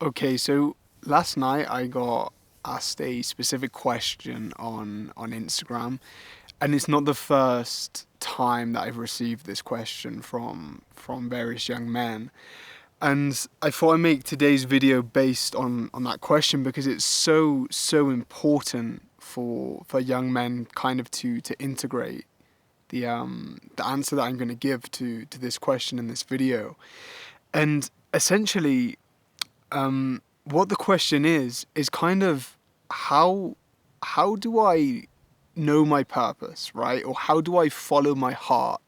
Okay, so last night I got asked a specific question on Instagram, and it's not the first time that I've received this question from various young men. And I thought I'd make today's video based on that question because it's so important for young men kind of to integrate the answer that I'm going to give to this question in this video. And essentially, what the question is kind of how how do I know my purpose, right? Or how do I follow my heart?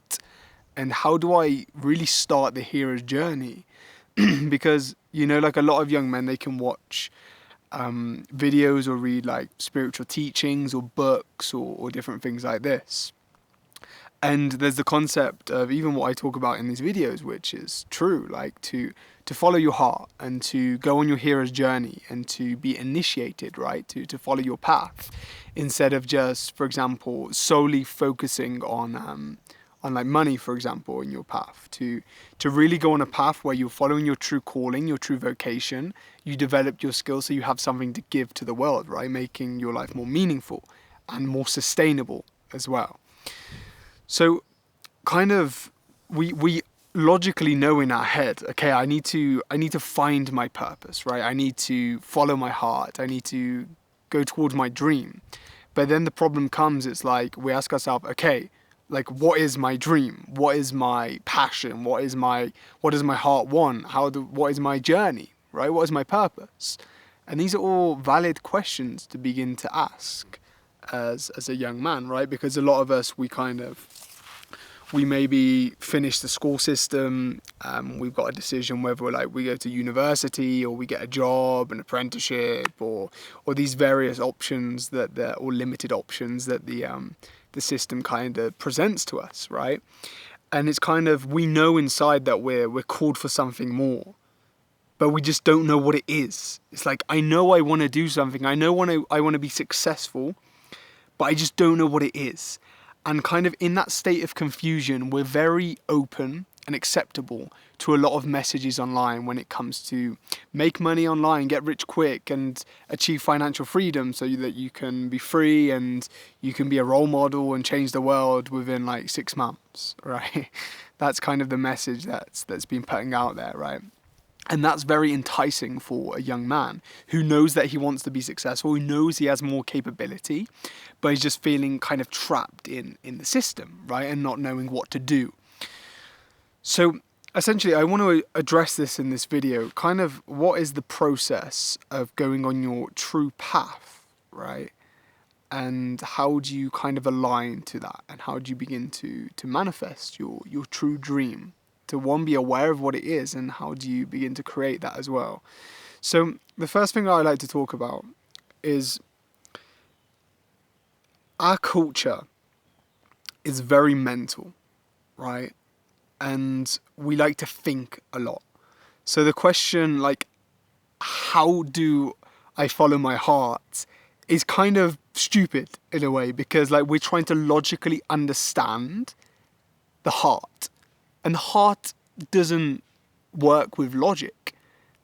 And how do I really start the hero's journey? Because like a lot of young men, they can watch videos or read like spiritual teachings or books or different things like this. And there's the concept of even what I talk about in these videos, which is true, like to follow your heart and to go on your hero's journey and to be initiated, right? To follow your path instead of just, for example, solely focusing on like money, for example, in your path. To really go on a path where you're following your true calling, your true vocation. You develop your skills so you have something to give to the world, right? Making your life more meaningful and more sustainable as well. So kind of we logically know in our head, okay, I need to find my purpose, right? I need to follow my heart. I need to go towards my dream. But then the problem comes, it's like we ask ourselves, okay, like what is my dream? What is my passion? What does my heart want? What is my journey, right? What is my purpose? And these are all valid questions to begin to ask as a young man, right? Because a lot of us we maybe finish the school system. We've got a decision whether we go to university or we get a job, an apprenticeship, or these various options or limited options that the system kind of presents to us, right? And it's kind of, we know inside that we're called for something more, but we just don't know what it is. It's like, I know I want to do something. I know I want to be successful, but I just don't know what it is. And kind of in that state of confusion, we're very open and acceptable to a lot of messages online when it comes to make money online, get rich quick, and achieve financial freedom so that you can be free and you can be a role model and change the world within like 6 months, right? That's kind of the message that's been putting out there, right? And that's very enticing for a young man who knows that he wants to be successful, who knows he has more capability, but he's just feeling kind of trapped in the system, right? And not knowing what to do. So essentially, I want to address this in this video, kind of what is the process of going on your true path, right? And how do you kind of align to that? And how do you begin to manifest your true dream? To one, be aware of what it is, and how do you begin to create that as well? So the first thing I like to talk about is our culture is very mental, right? And we like to think a lot. So the question, like, how do I follow my heart, is kind of stupid in a way, because like we're trying to logically understand the heart. And the heart doesn't work with logic.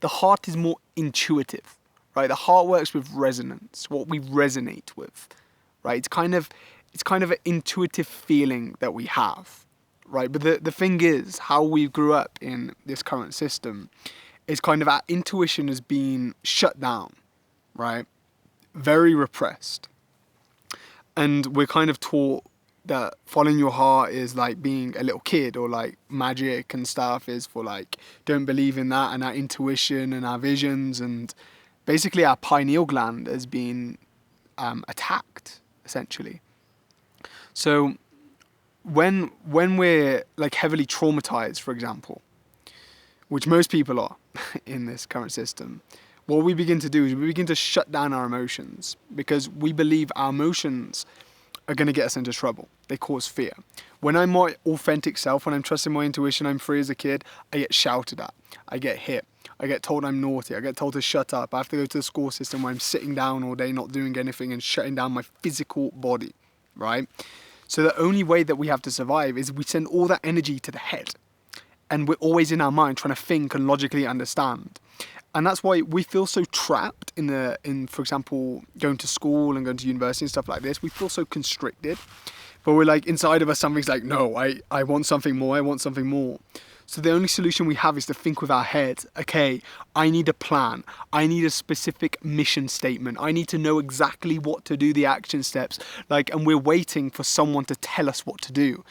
The heart is more intuitive, right? The heart works with resonance, what we resonate with, right? It's kind of an intuitive feeling that we have, right? But the thing is, how we grew up in this current system is kind of our intuition has been shut down, right? Very repressed. And we're kind of taught that following your heart is like being a little kid, or like magic and stuff is for like, don't believe in that, and our intuition and our visions, and basically our pineal gland has been attacked essentially. So when we're like heavily traumatized, for example, which most people are in this current system, what we begin to do is we begin to shut down our emotions, because we believe our emotions are going to get us into trouble. They cause fear. When I'm my authentic self, when I'm trusting my intuition, I'm free as a kid, I get shouted at. I get hit. I get told I'm naughty. I get told to shut up. I have to go to the school system where I'm sitting down all day, not doing anything, and shutting down my physical body, right? So the only way that we have to survive is we send all that energy to the head. And we're always in our mind trying to think and logically understand. And that's why we feel so trapped in, for example, going to school and going to university and stuff like this. We feel so constricted, but we're like, inside of us, something's like, no, I want something more. I want something more. So the only solution we have is to think with our head, okay, I need a plan. I need a specific mission statement. I need to know exactly what to do, the action steps. And we're waiting for someone to tell us what to do.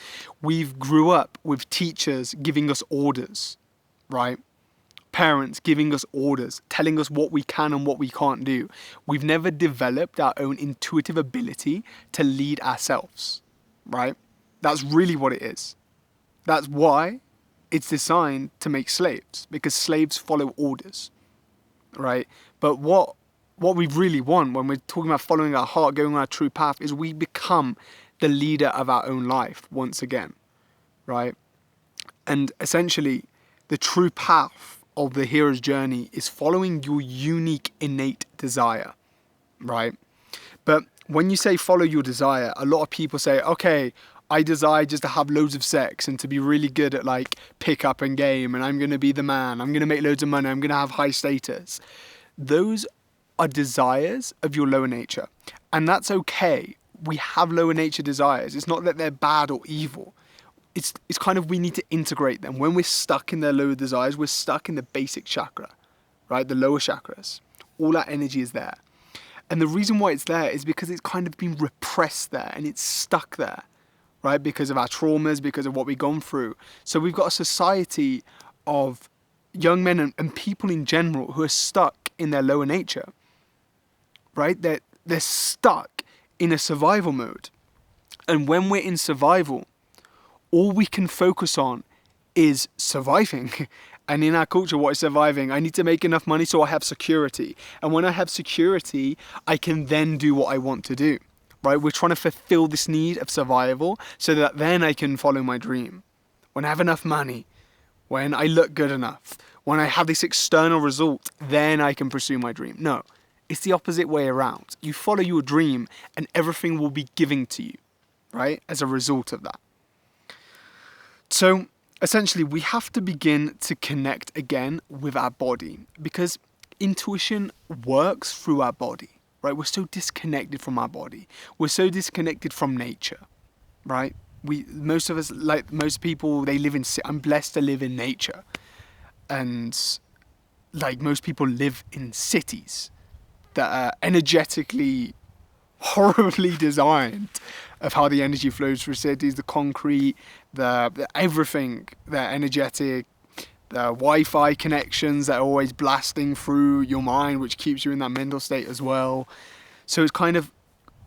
We've grew up with teachers giving us orders, right? Parents giving us orders, telling us what we can and what we can't do. We've never developed our own intuitive ability to lead ourselves, right? That's really what it is. That's why it's designed to make slaves, because slaves follow orders, right? But what we really want when we're talking about following our heart, going on our true path, is we become the leader of our own life once again, right? And essentially, the true path of the hero's journey is following your unique innate desire, right? But when you say follow your desire, a lot of people say, okay, I desire just to have loads of sex and to be really good at pick up and game, and I'm going to be the man, I'm going to make loads of money, I'm going to have high status. Those are desires of your lower nature. And that's okay. We have lower nature desires. It's not that they're bad or evil. It's kind of, we need to integrate them. When we're stuck in their lower desires, we're stuck in the basic chakra, right? The lower chakras. All that energy is there. And the reason why it's there is because it's kind of been repressed there and it's stuck there, right? Because of our traumas, because of what we've gone through. So we've got a society of young men and people in general who are stuck in their lower nature, right? They're stuck in a survival mode. And when we're in survival, all we can focus on is surviving. And in our culture, what is surviving? I need to make enough money so I have security. And when I have security, I can then do what I want to do, right? We're trying to fulfill this need of survival so that then I can follow my dream. When I have enough money, when I look good enough, when I have this external result, then I can pursue my dream. No, it's the opposite way around. You follow your dream and everything will be given to you, right? As a result of that. So essentially, we have to begin to connect again with our body, because intuition works through our body, right? We're so disconnected from our body. We're so disconnected from nature, right? Most of us, like most people, I'm blessed to live in nature. And most people live in cities that are energetically horribly designed of how the energy flows through cities, the concrete, the everything, the energetic, the Wi-Fi connections that are always blasting through your mind, which keeps you in that mental state as well. So it's kind of,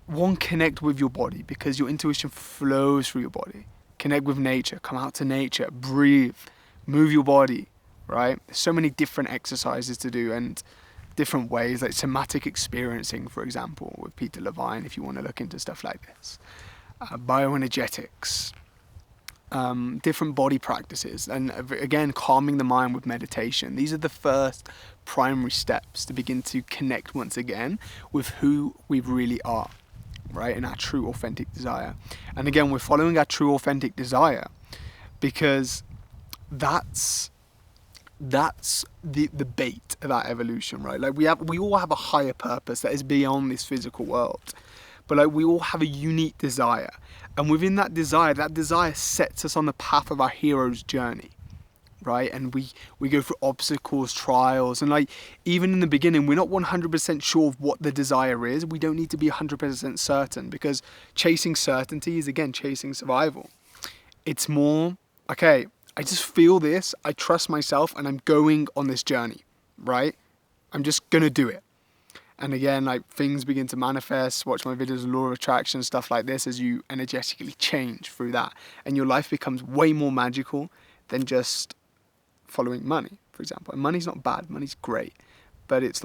one, connect with your body, because your intuition flows through your body. Connect with nature, come out to nature, breathe, move your body, right? There's so many different exercises to do and different ways, like somatic experiencing, for example, with Peter Levine, if you want to look into stuff like this. Bioenergetics, different body practices, and again, calming the mind with meditation. These are the first primary steps to begin to connect once again with who we really are, right? And our true authentic desire. And again, we're following our true authentic desire because that's the bait of our evolution, right? We all have a higher purpose that is beyond this physical world, but we all have a unique desire, and within that desire sets us on the path of our hero's journey, right? And we go through obstacles, trials, and even in the beginning, we're not 100% sure of what the desire is. We don't need to be 100% certain, because chasing certainty is, again, chasing survival. It's more, okay, I just feel this, I trust myself, and I'm going on this journey, right? I'm just gonna do it. And again, things begin to manifest. Watch my videos on law of attraction, stuff like this, as you energetically change through that. And your life becomes way more magical than just following money, for example. And money's not bad, money's great. But it's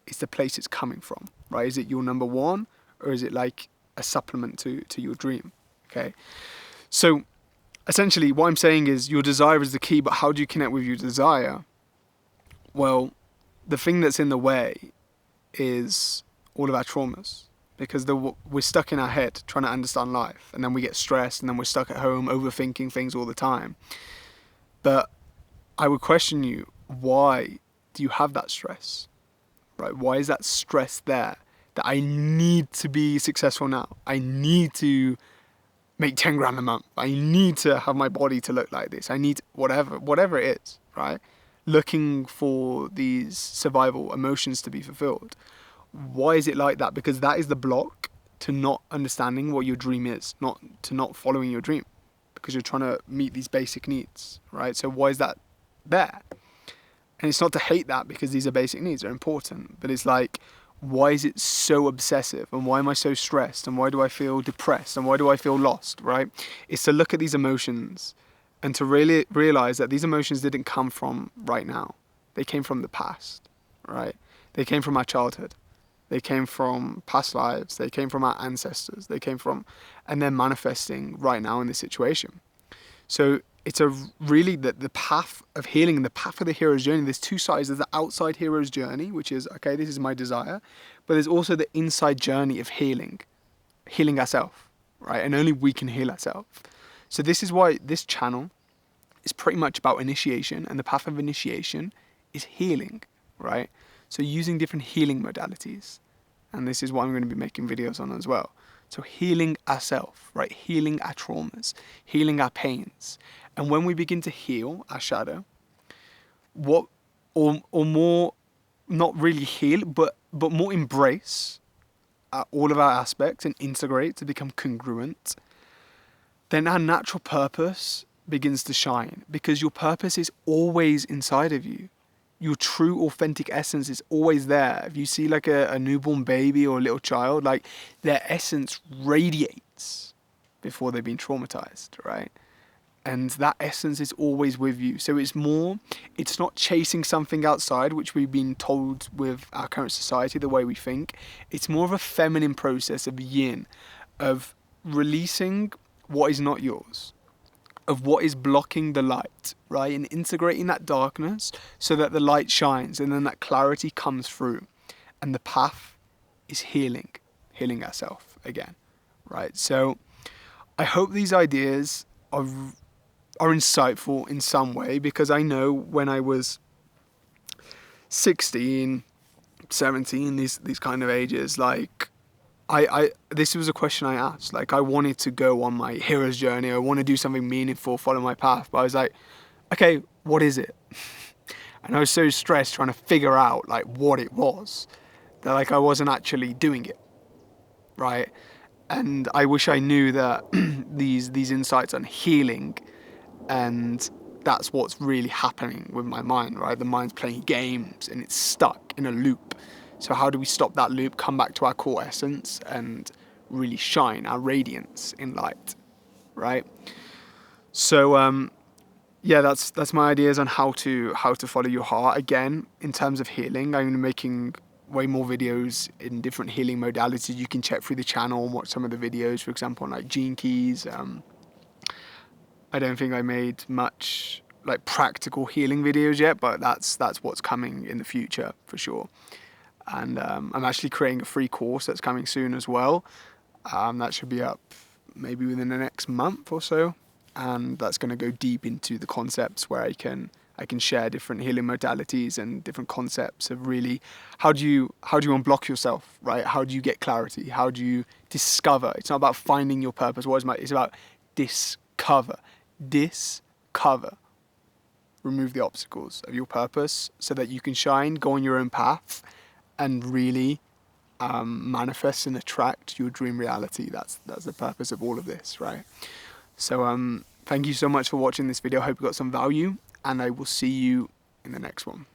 it's the place it's coming from, right? Is it your number one, or is it a supplement to your dream, okay? So essentially, what I'm saying is your desire is the key, but how do you connect with your desire? Well, the thing that's in the way is all of our traumas, because we're stuck in our head trying to understand life, and then we get stressed, and then we're stuck at home overthinking things all the time. But I would question you, why do you have that stress? Right? Why is that stress there? That I need to be successful now. I need to make 10 grand a month. I need to have my body to look like this. I need whatever it is, right? Looking for these survival emotions to be fulfilled. Why is it like that? Because that is the block to not understanding what your dream is, not following your dream, because you're trying to meet these basic needs, right? So why is that there? And it's not to hate that, because these are basic needs, they're important, but it's like, why is it so obsessive, and why am I so stressed, and why do I feel depressed, and why do I feel lost, right? It's to look at these emotions and to really realize that these emotions didn't come from right now. They came from the past, right? They came from our childhood. They came from past lives. They came from our ancestors. And they're manifesting right now in this situation. So it's the path of healing and the path of the hero's journey. There's two sides. There's the outside hero's journey, which is, okay, this is my desire. But there's also the inside journey of healing ourselves, right? And only we can heal ourselves. So this is why this channel is pretty much about initiation, and the path of initiation is healing, right? So using different healing modalities. And this is what I'm going to be making videos on as well. So healing ourselves, right? Healing our traumas, healing our pains. And when we begin to heal our shadow, or more, not really heal, but more embrace all of our aspects and integrate to become congruent, then our natural purpose begins to shine, because your purpose is always inside of you. Your true authentic essence is always there. If you see like a newborn baby or a little child, like their essence radiates before they've been traumatized, right? And that essence is always with you. So it's not chasing something outside, which we've been told with our current society, the way we think. It's more of a feminine process of yin, of releasing what is not yours, of what is blocking the light, right? And integrating that darkness so that the light shines, and then that clarity comes through. And the path is healing ourselves again, right? So I hope these ideas are insightful in some way, because I know when I was 16, 17, these kind of ages, like, this was a question I asked. Like, I wanted to go on my hero's journey. I want to do something meaningful, follow my path. But I was like, okay, what is it? And I was so stressed trying to figure out like what it was, that like I wasn't actually doing it, right? And I wish I knew that these insights on healing, and that's what's really happening with my mind, right? The mind's playing games and it's stuck in a loop. So how do we stop that loop, come back to our core essence, and really shine our radiance in light, right? So yeah, that's my ideas on how to follow your heart. Again, in terms of healing, I'm making way more videos in different healing modalities. You can check through the channel and watch some of the videos, for example, on like gene keys. I don't think I made much like practical healing videos yet, but that's what's coming in the future for sure. And I'm actually creating a free course that's coming soon as well. That should be up maybe within the next month or so, and that's going to go deep into the concepts where I can share different healing modalities and different concepts of really how do you unblock yourself, right? How do you get clarity? How do you discover? It's not about finding your purpose. It's about discover. Remove the obstacles of your purpose so that you can shine, go on your own path, and really manifest and attract your dream reality. That's the purpose of all of this, right? So thank you so much for watching this video. I hope you got some value, and I will see you in the next one.